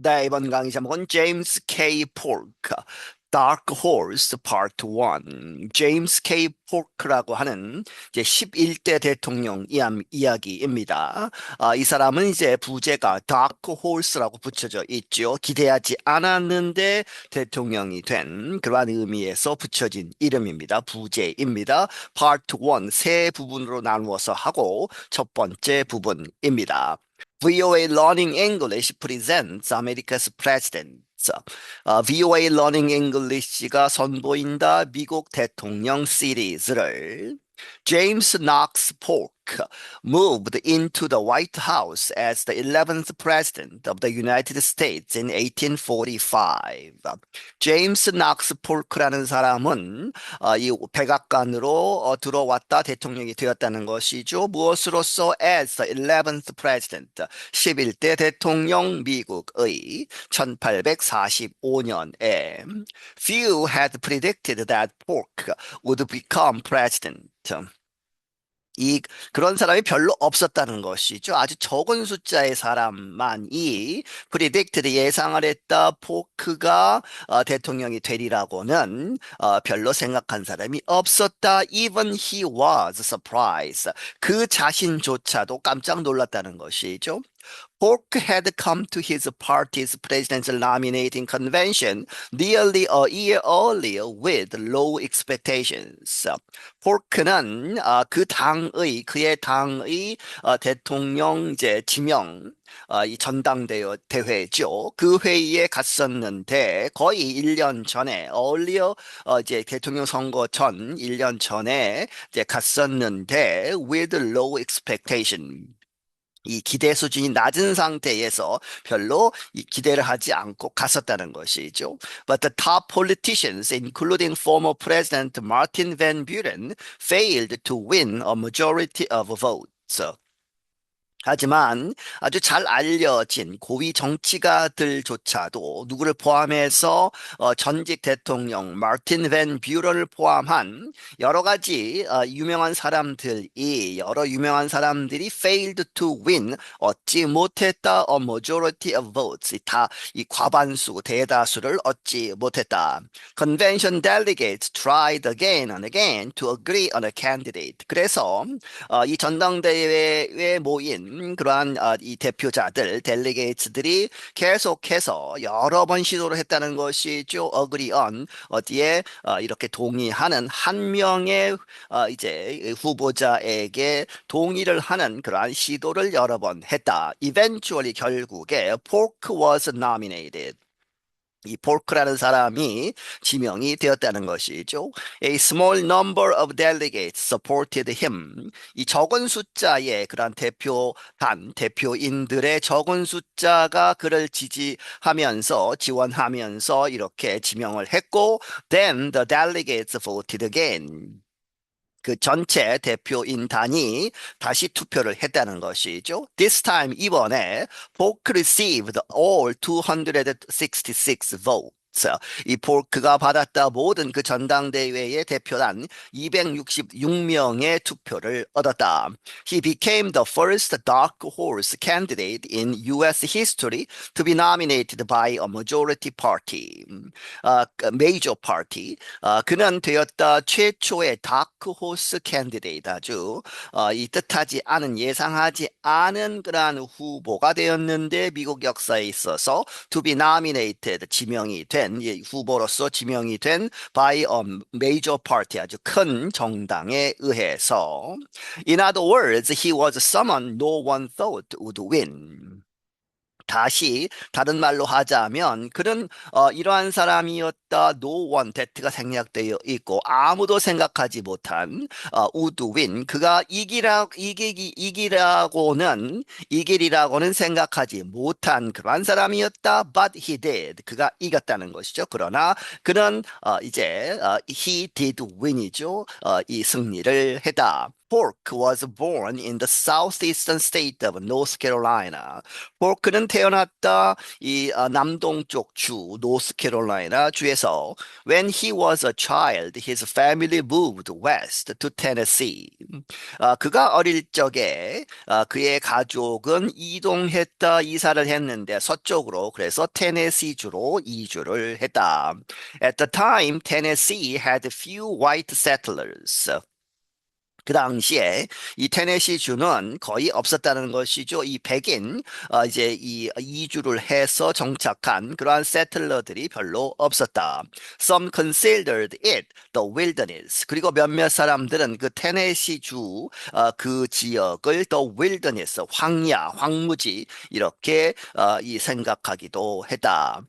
네, 이번 강의 제목은 제임스 K. 폴크, Dark Horse Part 1. 제임스 K. 폴크라고 하는 이제 11대 대통령 이야기입니다. 이 사람은 이제 부제가 Dark Horse라고 붙여져 있죠. 기대하지 않았는데 대통령이 된 그러한 의미에서 붙여진 이름입니다. 부제입니다. Part 1, 세 부분으로 나누어서 하고 첫 번째 부분입니다. VOA Learning English presents America's President. VOA Learning English가 선보인다 미국 대통령 시리즈를 James Knox Polk moved into the White House as the 11th President of the United States in 1845. 제임스 낙스 폴크라는 사람은 이 백악관으로 들어왔다 대통령이 되었다는 것이죠. 무엇으로서 as the 11th President, 11대 대통령 미국의 1845년에 few had predicted that Polk would become president. 그런 사람이 별로 없었다는 것이죠. 아주 적은 숫자의 사람만이 predicted 예상을 했다. 포크가 대통령이 되리라고는 별로 생각한 사람이 없었다. Even he was surprised. 그 자신조차도 깜짝 놀랐다는 것이죠. Polk had come to his party's presidential nominating convention nearly a year earlier with low expectations. 폴크는 그의 당의 대통령 이제 지명 이 대회죠. 그 회의에 갔었는데 거의 1년 전에 earlier 이제 대통령 선거 전 1년 전에 이제 갔었는데 with low expectation. 이 기대 수준이 낮은 상태에서 별로 이 기대를 하지 않고 갔었다는 것이죠. But the top politicians, including former President Martin Van Buren, failed to win a majority of votes. 하지만 아주 잘 알려진 고위 정치가들조차도 누구를 포함해서 전직 대통령 마틴 밴 뷰런을 포함한 여러 가지 여러 유명한 사람들이 failed to win 얻지 못했다 a majority of votes 다 이 과반수 대다수를 얻지 못했다. Convention delegates tried again and again to agree on a candidate. 그래서 이 전당대회에 모인 그러한 이 대표자들, 델리게이츠들이 계속해서 여러 번 시도를 했다는 것이죠. agree on 어디에 이렇게 동의하는 한 명의 이제 후보자에게 동의를 하는 그러한 시도를 여러 번 했다. Eventually 결국에 Polk was nominated. 이 폴크라는 사람이 지명이 되었다는 것이죠. A small number of delegates supported him. 이 적은 숫자의 그런 대표인들의 적은 숫자가 그를 지원하면서 이렇게 지명을 했고, then the delegates voted again. 그 전체 대표인단이 다시 투표를 했다는 것이죠. This time 이번에 Polk received all 266 votes. 이 폴크가 받았다 모든 그 전당대회의 대표단 266명의 투표를 얻었다. He became the first dark horse candidate in U.S. history to be nominated by a majority party, major party. 그는 되었다 최초의 다크 호스 캔디데이트 아주 이 뜻하지 않은 예상하지 않은 그러한 후보가 되었는데 미국 역사에 있어서 to be nominated 지명이 된 후보로서 지명이 된 by a major party 아주 큰 정당에 의해서 In other words, he was someone no one thought would win. 다시 다른 말로 하자면 그는 이러한 사람이었다. No one that가 생략되어 있고 아무도 생각하지 못한 would win. 그가 이길이라고는 생각하지 못한 그러한 사람이었다. But he did. 그가 이겼다는 것이죠. 그러나 그는 he did win이죠. 이 승리를 했다. Polk was born in the southeastern state of North Carolina. 폴크는 태어났다 남동쪽 주 노스캐롤라이나 주에서 when he was a child, his family moved west to Tennessee. 그가 어릴 적에 그의 가족은 이사를 했는데 서쪽으로 그래서 테네시주로 이주를 했다. At the time, Tennessee had few white settlers. 그 당시에 이 테네시 주는 거의 없었다는 것이죠. 이 백인 이제 이 이주를 해서 정착한 그러한 세틀러들이 별로 없었다. Some considered it the wilderness. 그리고 몇몇 사람들은 그 테네시 주 그 지역을 the wilderness, 황야, 황무지 이렇게 이 생각하기도 했다.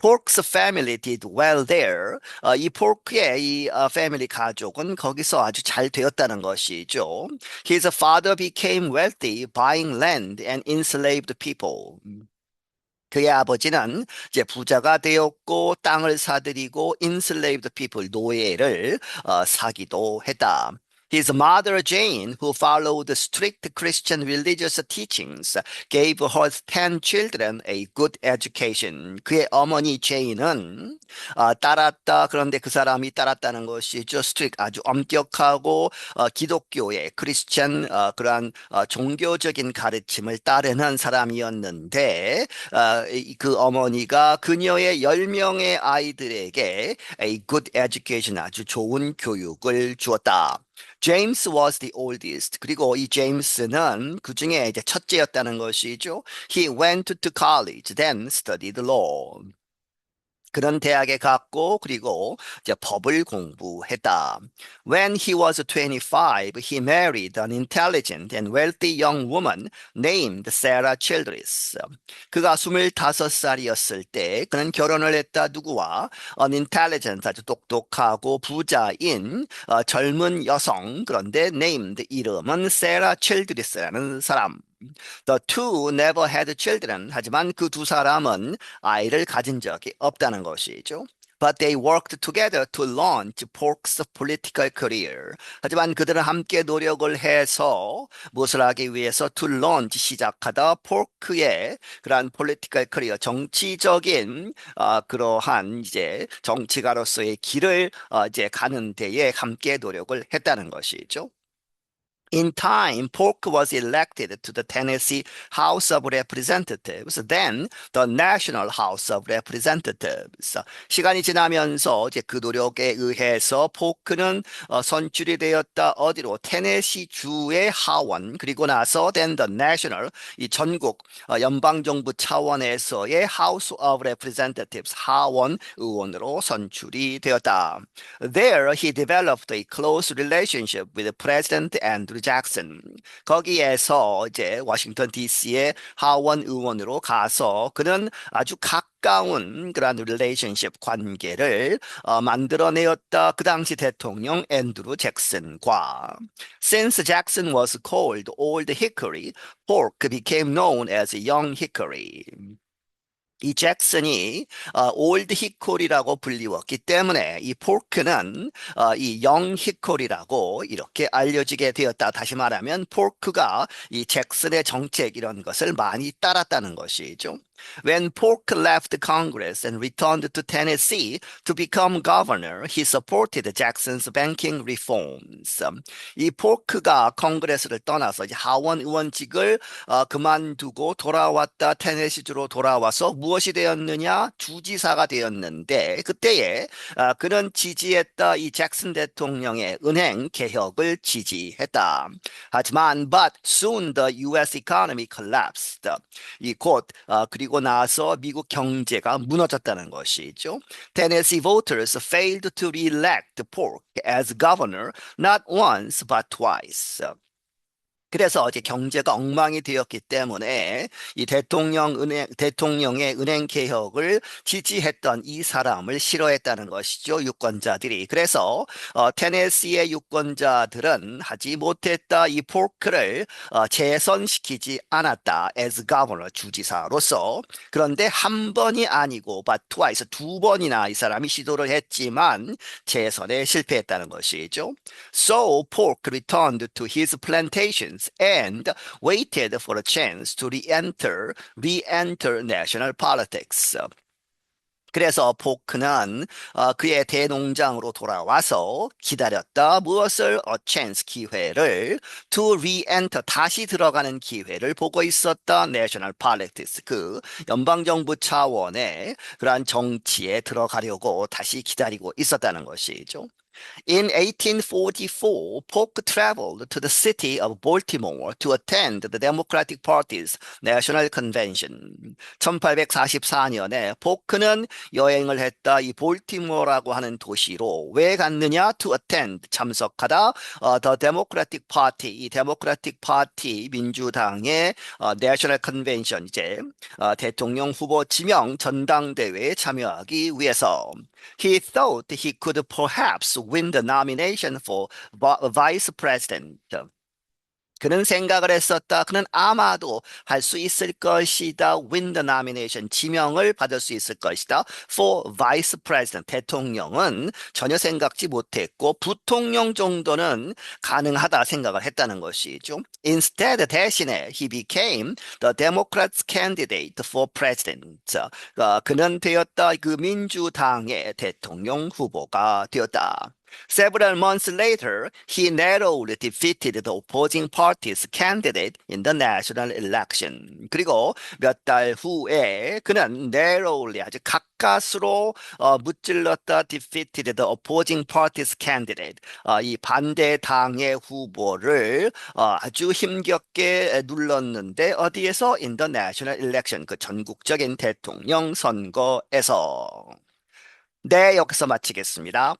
Pork's family did well there. 이 포크의 패밀리 가족은 거기서 아주 잘 되었다는 것이죠. His father became wealthy buying land and enslaved people. 그의 아버지는 이제 부자가 되었고 땅을 사들이고 enslaved people 노예를 사기도 했다. His mother Jane, who followed strict Christian religious teachings, gave her 10 children a good education. 그의 어머니 제인은 따랐다. 그런데 그 사람이 따랐다는 것이죠. strict 아주 엄격하고 기독교의 크리스천 그러한 종교적인 가르침을 따르는 사람이었는데 그 어머니가 그녀의 10명의 아이들에게 a good education 아주 좋은 교육을 주었다. 제임스 was the oldest. 그리고 이 제임스는 그 중에 이제 첫째였다는 것이죠. He went to college, then studied law. 그런 대학에 갔고 그리고 이제 법을 공부했다. When he was 25, he married an intelligent and wealthy young woman named Sarah Childress. 그가 25살이었을 때 그는 결혼을 했다. 누구와? An intelligent, 아주 똑똑하고 부자인 젊은 여성. 그런데 named 이름은 Sarah Childress라는 사람. The two never had children. 하지만 그 두 사람은 아이를 가진 적이 없다는 것이죠. But they worked together to launch Polk's political career. 하지만 그들은 함께 노력을 해서 무엇을 하기 위해서 to launch 시작하다 폴크의 그러한 political career 정치적인 그러한 이제 정치가로서의 길을 이제 가는 데에 함께 노력을 했다는 것이죠. In time, Polk was elected to the Tennessee House of Representatives, then the National House of Representatives. 시간이 지나면서 이제 그 노력에 의해서 포크는 선출이 되었다. 어디로? 테네시 주의 하원, 그리고 나서 then the National, 이 전국 연방정부 차원에서의 House of Representatives, 하원 의원으로 선출이 되었다. There, he developed a close relationship with President Andrew 잭슨. 거기에서 이제 워싱턴 DC의 하원 의원으로 가서 그는 아주 가까운 그런 릴레이션십 관계를 만들어내었다. 그 당시 대통령 앤드루 잭슨과. Since Jackson was called Old Hickory, Polk became known as Young Hickory. 이 잭슨이 올드 히콜이라고 불리웠기 때문에 이 폴크는 이 영 히콜이라고 이렇게 알려지게 되었다. 다시 말하면 폴크가 이 잭슨의 정책 이런 것을 많이 따랐다는 것이죠. When Polk left Congress and returned to Tennessee to become governor, he supported Jackson's banking reforms. 이 폴크가 컨그레스를 떠나서 이제 하원 의원직을 그만두고 돌아왔다 테네시주로 돌아와서 무엇이 되었느냐? 주지사가 되었는데 그때에 그는 지지했다 이 잭슨 대통령의 은행 개혁을 지지했다. 하지만 but soon the U.S. economy collapsed. 이 곧 그리고 나서 미국 경제가 무너졌다는 것이죠. Tennessee voters failed to re-elect Polk as governor not once but twice. 그래서 이제 경제가 엉망이 되었기 때문에 이 대통령의 은행 개혁을 지지했던 이 사람을 싫어했다는 것이죠. 유권자들이. 그래서 테네시의 유권자들은 하지 못했다. 이 포크를 재선시키지 않았다. as governor 주지사로서. 그런데 한 번이 아니고 but twice 두 번이나 이 사람이 시도를 했지만 재선에 실패했다는 것이죠. So Polk returned to his plantations and waited for a chance to re-enter national politics. 그래서 포크는 그의 대농장으로 돌아와서 기다렸다. 무엇을? A chance, 기회를 to re-enter, 다시 들어가는 기회를 보고 있었다. National politics, 그 연방정부 차원의 그러한 정치에 들어가려고 다시 기다리고 있었다는 것이죠. In 1844, Polk traveled to the city of Baltimore to attend the Democratic Party's National Convention. 1844년에 포크는 여행을 했다. 이 볼티모어라고 하는 도시로 왜 갔느냐? To attend, 참석하다. The Democratic Party, 이 Democratic Party 민주당의 National Convention, 이제 대통령 후보 지명 전당대회에 참여하기 위해서. He thought he could perhaps win the nomination for vice president. 그는 생각을 했었다. 그는 아마도 할 수 있을 것이다. Win the nomination. 지명을 받을 수 있을 것이다. For vice president. 대통령은 전혀 생각지 못했고 부통령 정도는 가능하다 생각을 했다는 것이죠. Instead, 대신에 he became the Democrats' candidate for president. 그는 되었다. 그 민주당의 대통령 후보가 되었다. Several months later, he narrowly defeated the opposing party's candidate in the national election. 그리고 몇 달 후에 그는 narrowly, 아주 가까스로 무찔렀다. defeated the opposing party's candidate. 이 반대당의 후보를 아주 힘겹게 눌렀는데 어디에서? In the national election, 그 전국적인 대통령 선거에서. 네, 여기서 마치겠습니다.